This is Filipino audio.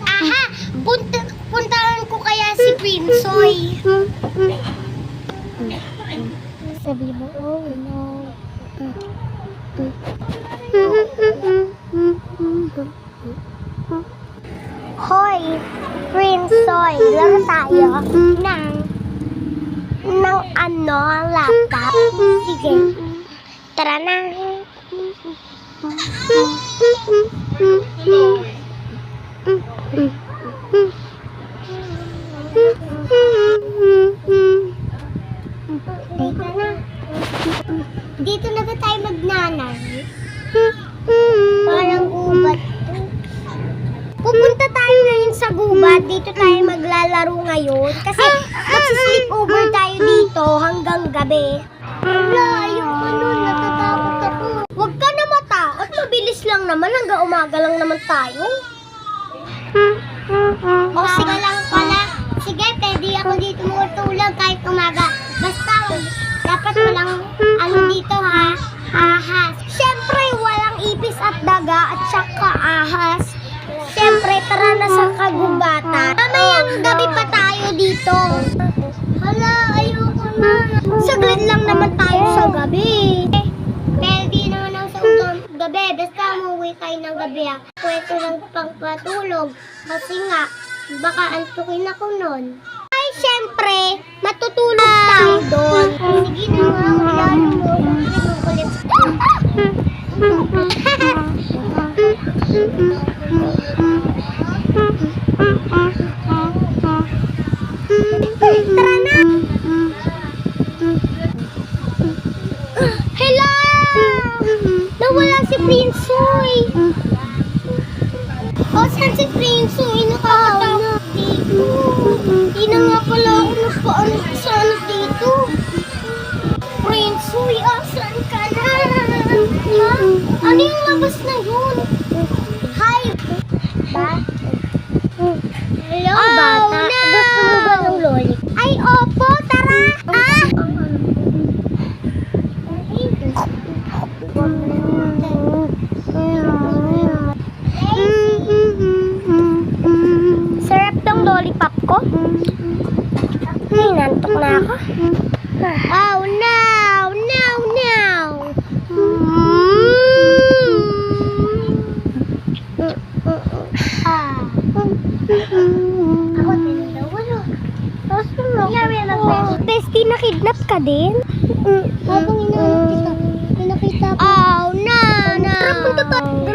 Aha! Puntahan ko kaya si Prinsoy. Sabi mo, oh no. Hoy, Prinsoy, laro tayo ng ano, laptop. Sige, tara na. Teka na. Dito na ba tayo magnanay? Parang gubat to. Pupunta tayo ngayon sa gubat. Dito tayo maglalaro ngayon. Kasi mag-sleep over tayo dito hanggang gabi. Wala, ayoko nun. Natatakot ako. Huwag ka na matakot. Mabilis lang naman. Hanggang umaga lang naman tayo. O sige lang pala. Sige, pwede ako dito matulog kahit umaga. Basta, dapat walang ano dito ha. Ahas. Siyempre, walang ipis at daga at saka ahas. Siyempre, tara na sa kagubatan. Mamayang gabi pa tayo dito. Hala, ayoko na. Saglit lang naman tayo sa gabi. Pwede naman ako sa gabi. Basta umuwi tayo ng gabi ha. Pwede lang pang patulog. Kasi nga, baka antukin ako nun. Ay, siyempre, matutulog tayo doon. Sige na nga, wala mo. Kulit. Tara na! Hello! Nawala si Prinsoy! O, saan si Prinsoy? Nakakatakot dito. Hindi na nga pala ako nagpaano sa ano dito. Prinsoy, asan ka na? Ha? Ano yung labas na yun? Hi! Ba? Hello, bata? No! Gusto mo ba ng loli? Ay, opo, tara! Ah! Sarap tong lollipop ko. Ay, nantok na ako. Oh, no! No, no! Ako din daw, wala. Bestie, nakidnap ka din? Habang inaanap kita, pinakita ko. Oh, no, no! Tara, punta tayo.